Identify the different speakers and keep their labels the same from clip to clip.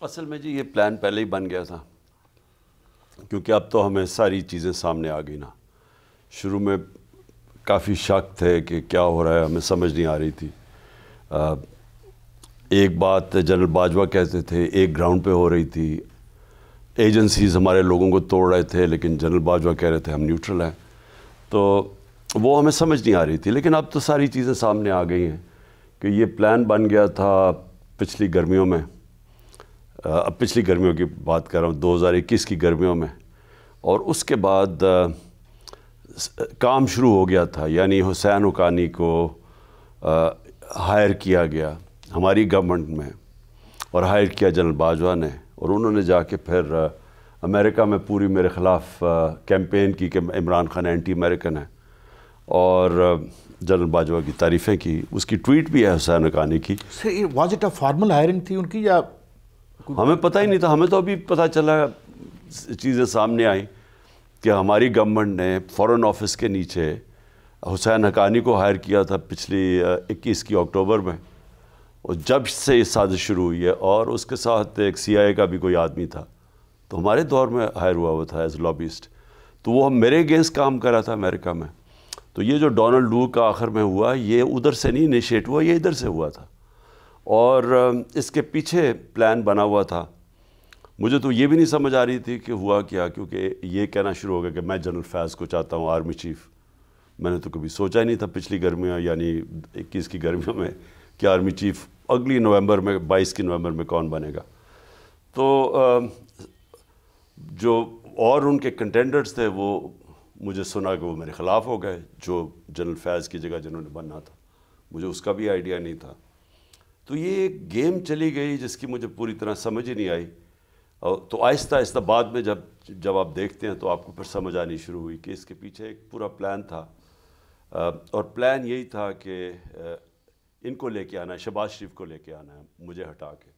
Speaker 1: اصل میں جی یہ پلان پہلے ہی بن گیا تھا، کیونکہ اب تو ہمیں ساری چیزیں سامنے آ گئی نا۔ شروع میں کافی شک تھے کہ کیا ہو رہا ہے، ہمیں سمجھ نہیں آ رہی تھی۔ ایک بات جنرل باجوہ کہتے تھے، ایک گراؤنڈ پہ ہو رہی تھی، ایجنسیز ہمارے لوگوں کو توڑ رہے تھے، لیکن جنرل باجوہ کہہ رہے تھے ہم نیوٹرل ہیں، تو وہ ہمیں سمجھ نہیں آ رہی تھی۔ لیکن اب تو ساری چیزیں سامنے آ گئی ہیں کہ یہ پلان بن گیا تھا پچھلی گرمیوں میں، اب پچھلی گرمیوں کی بات کر رہا ہوں، 2021 کی گرمیوں میں، اور اس کے بعد کام شروع ہو گیا تھا۔ یعنی حسین حقانی کو ہائر کیا گیا ہماری گورنمنٹ میں، اور ہائر کیا جنرل باجوہ نے، اور انہوں نے جا کے پھر امریکہ میں پوری میرے خلاف کیمپین کی کہ عمران خان اینٹی امریکن ہے، اور جنرل باجوہ کی تعریفیں کی۔ اس کی ٹویٹ بھی ہے حسین حقانی کی۔
Speaker 2: Was it a formal hiring تھی ان کی یا؟
Speaker 1: ہمیں پتہ ہی نہیں تھا، ہمیں تو ابھی پتہ چلا، چیزیں سامنے آئیں کہ ہماری گورنمنٹ نے فورن آفس کے نیچے حسین حقانی کو ہائر کیا تھا پچھلی 21 کی اکتوبر میں، اور جب سے یہ سازش شروع ہوئی ہے، اور اس کے ساتھ ایک CIA کا بھی کوئی آدمی تھا، تو ہمارے دور میں ہائر ہوا تھا ایز لابیسٹ، تو وہ میرے اگینسٹ کام کر رہا تھا امریکہ میں۔ تو یہ جو ڈونلڈ لو کا آخر میں ہوا، یہ ادھر سے نہیں انیشیٹ ہوا، یہ ادھر سے ہوا تھا، اور اس کے پیچھے پلان بنا ہوا تھا۔ مجھے تو یہ بھی نہیں سمجھ آ رہی تھی کہ ہوا کیا، کیونکہ یہ کہنا شروع ہو گیا کہ میں جنرل فیض کو چاہتا ہوں آرمی چیف۔ میں نے تو کبھی سوچا ہی نہیں تھا پچھلی گرمیوں، یعنی 21 کی گرمیوں میں، کہ آرمی چیف اگلی نومبر میں 22 کی نومبر میں کون بنے گا۔ تو جو اور ان کے کنٹینڈرز تھے، وہ مجھے سنا کہ وہ میرے خلاف ہو گئے، جو جنرل فیض کی جگہ جنہوں نے بننا تھا، مجھے اس کا بھی آئیڈیا نہیں تھا۔ تو یہ ایک گیم چلی گئی جس کی مجھے پوری طرح سمجھ ہی نہیں آئی، تو آہستہ آہستہ بعد میں جب آپ دیکھتے ہیں تو آپ کو پھر سمجھ آنی شروع ہوئی کہ اس کے پیچھے ایک پورا پلان تھا، اور پلان یہی تھا کہ ان کو لے کے آنا ہے، شہباز شریف کو لے کے آنا ہے مجھے ہٹا کے۔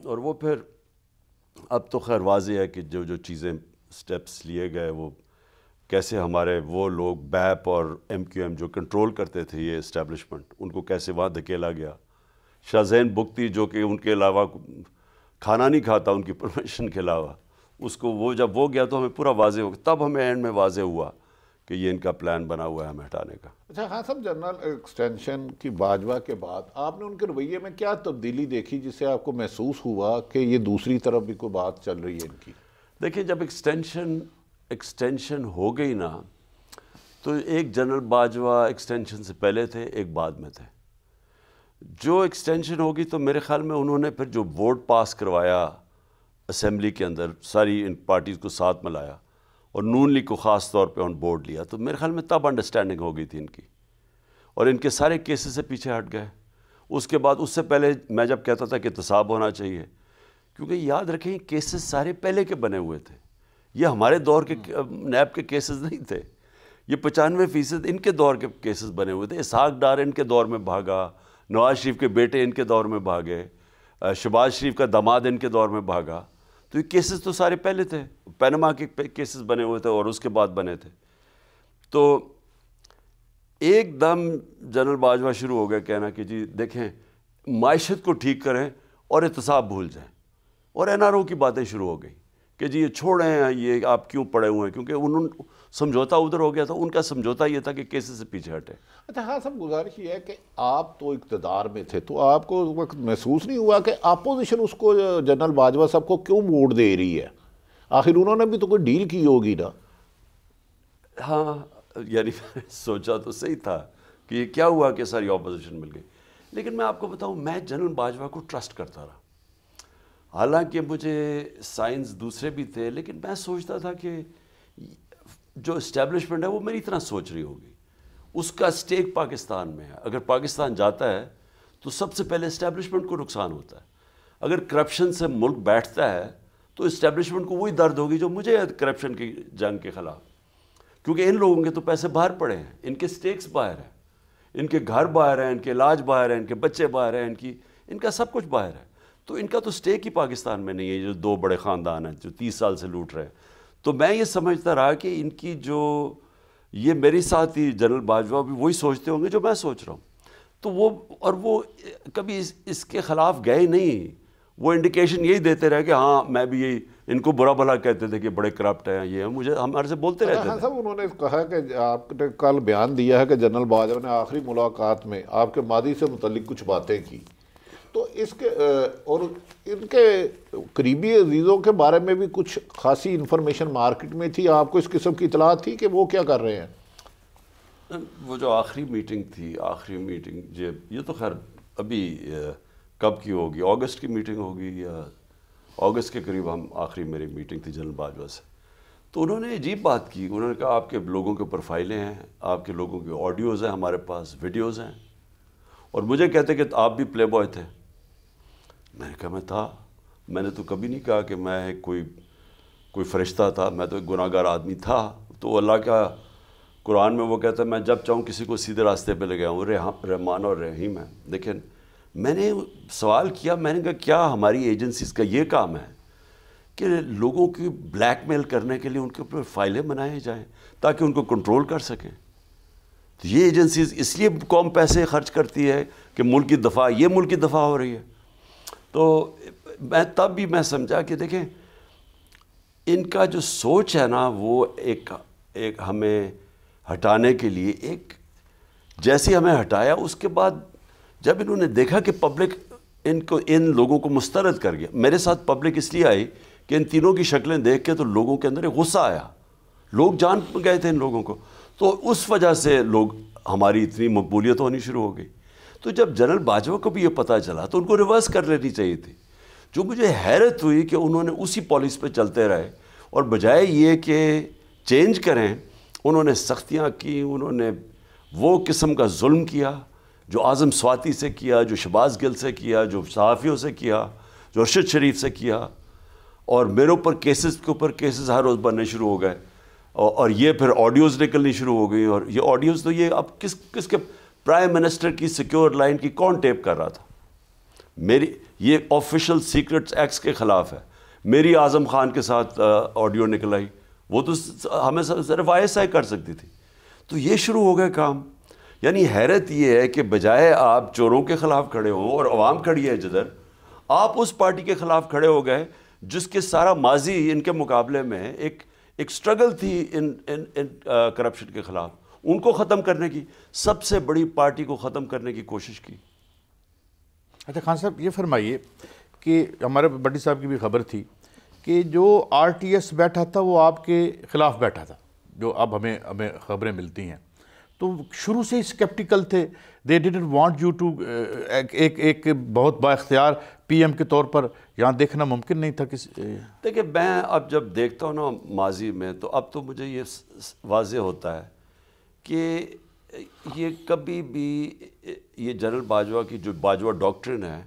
Speaker 1: اور وہ پھر اب تو خیر واضح ہے کہ جو چیزیں سٹیپس لیے گئے، وہ کیسے ہمارے وہ لوگ بیپ اور MQM جو کنٹرول کرتے تھے یہ اسٹیبلشمنٹ، ان کو کیسے وہاں دھکیلا گیا۔ شاہ زین بگٹی جو کہ ان کے علاوہ کھانا نہیں کھاتا ان کی پرمیشن کے علاوہ، اس کو وہ جب وہ گیا تو ہمیں پورا واضح ہو گیا، تب ہمیں اینڈ میں واضح ہوا کہ یہ ان کا پلان بنا ہوا ہے ہمیں ہٹانے کا۔
Speaker 2: اچھا ہاں صاحب، جنرل ایکسٹینشن کی باجوہ کے بعد آپ نے ان کے رویے میں کیا تبدیلی دیکھی جس سے آپ کو محسوس ہوا کہ یہ دوسری طرف بھی کوئی بات چل رہی ہے ان کی؟
Speaker 1: دیکھیں، جب ایکسٹینشن ہو گئی نا، تو ایک جنرل باجوہ ایکسٹینشن سے پہلے تھے، ایک بعد میں تھے۔ جو ایکسٹینشن ہوگی تو میرے خیال میں انہوں نے پھر جو ووٹ پاس کروایا اسمبلی کے اندر، ساری ان پارٹیز کو ساتھ ملایا، اور نون لیگ کو خاص طور پہ آن بورڈ لیا، تو میرے خیال میں تب انڈرسٹینڈنگ ہو گئی تھی ان کی، اور ان کے سارے کیسز سے پیچھے ہٹ گئے۔ اس کے بعد، اس سے پہلے میں جب کہتا تھا کہ احتساب ہونا چاہیے، کیونکہ یاد رکھیں یہ کیسز سارے پہلے کے بنے ہوئے تھے، یہ ہمارے دور کے نیب کے کیسز نہیں تھے، یہ 95% ان کے دور کے کیسز بنے ہوئے تھے۔ اسحاق ڈار ان کے دور میں بھاگا، نواز شریف کے بیٹے ان کے دور میں بھاگے، شہباز شریف کا داماد ان کے دور میں بھاگا، تو یہ کیسز تو سارے پہلے تھے، پینما کے کیسز بنے ہوئے تھے اور اس کے بعد بنے تھے۔ تو ایک دم جنرل باجوہ شروع ہو گیا کہنا کہ جی دیکھیں، معیشت کو ٹھیک کریں اور احتساب بھول جائیں، اور NRO کی باتیں شروع ہو گئی کہ جی یہ چھوڑیں، یہ آپ کیوں پڑے ہوئے ہیں، کیونکہ انہوں سمجھوتا ادھر ہو گیا تھا، ان کا سمجھوتا یہ تھا کہ کیسز سے پیچھے ہٹے۔
Speaker 2: اچھا ہاں صاحب، گزارش یہ ہے کہ آپ تو اقتدار میں تھے، تو آپ کو اس وقت محسوس نہیں ہوا کہ اپوزیشن اس کو جنرل باجوہ صاحب کو کیوں ووٹ دے رہی ہے؟ آخر انہوں نے بھی تو کوئی ڈیل کی ہوگی نا؟
Speaker 1: ہاں، یعنی سوچا تو صحیح تھا کہ یہ کیا ہوا کہ ساری اپوزیشن مل گئی، لیکن میں آپ کو بتاؤں، میں جنرل باجوہ کو ٹرسٹ کرتا رہا، حالانکہ مجھے سائنس دوسرے بھی تھے، لیکن میں سوچتا تھا کہ جو اسٹیبلشمنٹ ہے وہ میری طرح سوچ رہی ہوگی، اس کا اسٹیک پاکستان میں ہے، اگر پاکستان جاتا ہے تو سب سے پہلے اسٹیبلشمنٹ کو نقصان ہوتا ہے، اگر کرپشن سے ملک بیٹھتا ہے تو اسٹیبلشمنٹ کو وہی درد ہوگی جو مجھے ہے کرپشن کی جنگ کے خلاف، کیونکہ ان لوگوں کے تو پیسے باہر پڑے ہیں، ان کے سٹیکس باہر ہیں، ان کے گھر باہر ہیں، ان کے علاج باہر ہیں، ان کے بچے باہر ہیں، ان کا سب کچھ باہر ہے، تو ان کا تو سٹیک ہی پاکستان میں نہیں ہے، جو 2 بڑے خاندان ہیں جو 30 سال سے لوٹ رہے ہیں۔ تو میں یہ سمجھتا رہا کہ ان کی جو یہ میری ساتھی جنرل باجوہ بھی وہی سوچتے ہوں گے جو میں سوچ رہا ہوں، تو وہ کبھی اس کے خلاف گئے نہیں، وہ انڈیکیشن یہی دیتے رہے کہ ہاں میں بھی یہی ان کو برا بھلا کہتے تھے کہ بڑے کرپٹ ہیں یہ ہیں، مجھے ہمارے سے بولتے رہتے تھے.
Speaker 2: صاحب انہوں نے کہا کہ آپ نے کل بیان دیا ہے کہ جنرل باجوہ نے آخری ملاقات میں آپ کے ماضی سے متعلق کچھ باتیں کی، تو اس کے اور ان کے قریبی عزیزوں کے بارے میں بھی کچھ خاصی انفارمیشن مارکیٹ میں تھی، آپ کو اس قسم کی اطلاع تھی کہ وہ کیا کر رہے ہیں؟
Speaker 1: وہ جو آخری میٹنگ تھی، یہ تو خیر ابھی کب کی ہوگی، اگست کی میٹنگ ہوگی یا اگست کے قریب آخری میری میٹنگ تھی جنرل باجوہ سے. تو انہوں نے عجیب بات کی، انہوں نے کہا آپ کے لوگوں کے اوپر فائلیں ہیں، آپ کے لوگوں کے آڈیوز ہیں ہمارے پاس، ویڈیوز ہیں، اور مجھے کہتے کہ آپ بھی پلے بوائے تھے. میں نے کہا میں تھا، میں نے تو کبھی نہیں کہا کہ میں کوئی فرشتہ تھا، میں تو ایک گناہ گار آدمی تھا. تو اللہ کا قرآن میں وہ کہتا ہے میں جب چاہوں کسی کو سیدھے راستے پہ لے گیا ہوں، رحمان اور رحیم ہے. لیکن میں نے سوال کیا، میں نے کہا کیا ہماری ایجنسیز کا یہ کام ہے کہ لوگوں کی بلیک میل کرنے کے لیے ان کے اوپر فائلیں بنائے جائیں تاکہ ان کو کنٹرول کر سکیں؟ تو یہ ایجنسیز اس لیے قوم پیسے خرچ کرتی ہے کہ ملک کی دفاع ہو رہی ہے. تو تب بھی میں سمجھا کہ دیکھیں ان کا جو سوچ ہے نا وہ ایک ہمیں ہٹانے کے لیے جیسے ہمیں ہٹایا، اس کے بعد جب انہوں نے دیکھا کہ پبلک ان لوگوں کو مسترد کر گیا. میرے ساتھ پبلک اس لیے آئی کہ ان تینوں کی شکلیں دیکھ کے تو لوگوں کے اندر ایک غصہ آیا، لوگ جان گئے تھے ان لوگوں کو. تو اس وجہ سے ہماری اتنی مقبولیت ہونی شروع ہو گئی. تو جب جنرل باجوہ کو بھی یہ پتہ چلا تو ان کو ریورس کر لینی چاہیے تھی. جو مجھے حیرت ہوئی کہ انہوں نے اسی پالیسی پہ چلتے رہے، اور بجائے یہ کہ چینج کریں انہوں نے سختیاں کی، انہوں نے وہ قسم کا ظلم کیا جو اعظم سواتی سے کیا، جو شہباز گل سے کیا، جو صحافیوں سے کیا، جو ارشد شریف سے کیا. اور میرے اوپر کیسز کے اوپر کیسز ہر روز بننے شروع ہو گئے، اور یہ پھر آڈیوز نکلنی شروع ہو گئی. اور یہ آڈیوز تو یہ اب کس کے پرائم منسٹر کی سیکیور لائن کی کون ٹیپ کر رہا تھا؟ یہ آفیشل سیکرٹس ایکٹس کے خلاف ہے. میری اعظم خان کے ساتھ آڈیو نکل آئی، وہ تو ہمیں صرف ISI کر سکتی تھی. تو یہ شروع ہو گئے کام. یعنی حیرت یہ ہے کہ بجائے آپ چوروں کے خلاف کھڑے ہوں اور عوام کھڑی ہے جدھر، آپ اس پارٹی کے خلاف کھڑے ہو گئے جس کے سارا ماضی ان کے مقابلے میں ایک سٹرگل تھی ان کرپشن کے خلاف. ان کو ختم کرنے کی، سب سے بڑی پارٹی کو ختم کرنے کی کوشش کی.
Speaker 3: اچھا خان صاحب یہ فرمائیے کہ ہمارے بڈی صاحب کی بھی خبر تھی کہ جو RTS بیٹھا تھا وہ آپ کے خلاف بیٹھا تھا، جو اب ہمیں خبریں ملتی ہیں. تو شروع سے ہی اسکیپٹیکل تھے، they didn't want you to, ایک بہت با اختیار PM کے طور پر یہاں دیکھنا ممکن نہیں تھا.
Speaker 1: دیکھیں میں اب جب دیکھتا ہوں نا ماضی میں، تو اب تو مجھے یہ واضح ہوتا ہے کہ یہ کبھی بھی یہ جنرل باجوہ کی جو باجوہ ڈاکٹرن ہے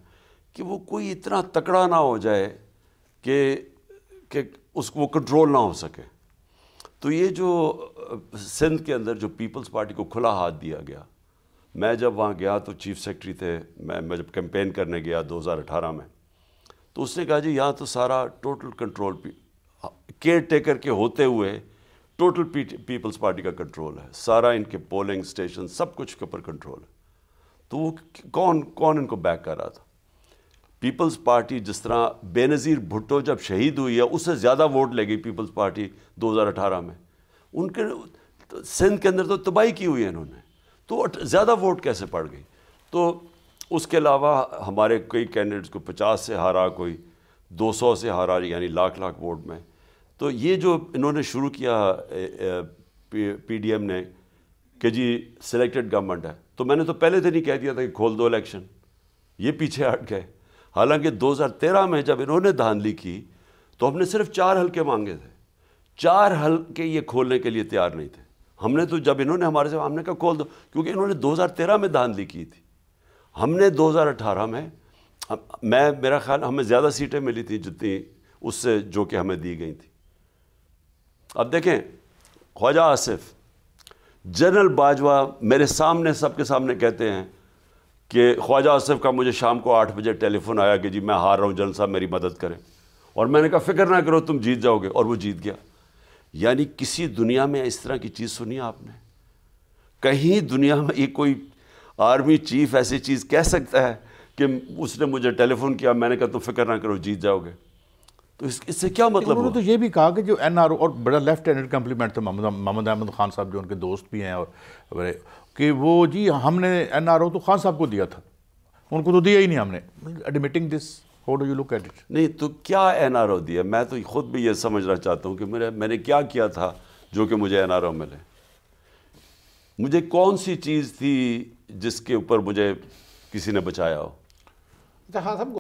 Speaker 1: کہ وہ کوئی اتنا تکڑا نہ ہو جائے کہ اس کو کنٹرول نہ ہو سکے. تو یہ جو سندھ کے اندر جو پیپلز پارٹی کو کھلا ہاتھ دیا گیا، میں جب وہاں گیا تو چیف سیکرٹری تھے، میں جب کیمپین کرنے گیا 2018 میں، تو اس نے کہا جی یہاں تو سارا ٹوٹل کنٹرول کیئر ٹیکر کے ہوتے ہوئے ٹوٹل پیپلز پارٹی کا کنٹرول ہے، سارا ان کے پولنگ سٹیشن سب کچھ کے اوپر کنٹرول ہے. تو وہ کون ان کو بیک کر رہا تھا؟ پیپلز پارٹی جس طرح بے نظیر بھٹو جب شہید ہوئی ہے اس سے زیادہ ووٹ لے گئی پیپلز پارٹی 2018 میں. ان کے سندھ کے اندر تو تباہی کی ہوئی ہے انہوں نے، تو زیادہ ووٹ کیسے پڑ گئی؟ تو اس کے علاوہ ہمارے کئی کینڈیڈیٹس کو 50 سے ہارا، کوئی 200 سے ہارا، یعنی لاکھ ووٹ میں. تو یہ جو انہوں نے شروع کیا PDM نے کہ جی سلیکٹڈ گورنمنٹ ہے، تو میں نے تو پہلے دن ہی کہہ دیا تھا کہ کھول دو الیکشن. یہ پیچھے ہٹ گئے. حالانکہ 2013 میں جب انہوں نے دھاندلی کی تو ہم نے صرف 4 حلقے مانگے تھے، 4 حلقے یہ کھولنے کے لیے تیار نہیں تھے. ہم نے تو جب انہوں نے ہمارے سے ہم نے کہا کھول دو، کیونکہ انہوں نے 2013 میں دھاندلی کی تھی. ہم نے 2018 میں میرا خیال ہمیں زیادہ سیٹیں ملی تھیں جتنی اس سے جو کہ ہمیں دی گئی تھیں. اب دیکھیں خواجہ آصف، جنرل باجوہ میرے سامنے سب کے سامنے کہتے ہیں کہ خواجہ آصف کا مجھے شام کو 8 بجے ٹیلی فون آیا کہ جی میں ہار رہا ہوں، جنرل صاحب میری مدد کریں. اور میں نے کہا فکر نہ کرو تم جیت جاؤ گے، اور وہ جیت گیا. یعنی کسی دنیا میں اس طرح کی چیز سنی آپ نے؟ کہیں دنیا میں یہ کوئی آرمی چیف ایسی چیز کہہ سکتا ہے کہ اس نے مجھے ٹیلی فون کیا, میں نے کہا تم فکر نہ کرو جیت جاؤ گے. تو اس سے کیا مطلب
Speaker 3: انہوں
Speaker 1: ہوا؟
Speaker 3: نے تو یہ بھی کہا کہ جو این آر او, اور بڑا لیفٹ ہینڈڈ کمپلیمنٹ تھا محمد احمد خان صاحب جو ان کے دوست بھی ہیں, اور کہ وہ جی ہم نے این آر او تو خان صاحب کو دیا تھا, ان کو تو دیا ہی نہیں ہم نے. Admitting this, how do you look at it?
Speaker 1: نہیں تو کیا این آر او دیا؟ میں تو خود بھی یہ سمجھنا چاہتا ہوں کہ میں نے کیا کیا تھا جو کہ مجھے این آر او ملے. مجھے کون سی چیز تھی جس کے اوپر مجھے کسی نے بچایا ہو؟
Speaker 2: خان صاحب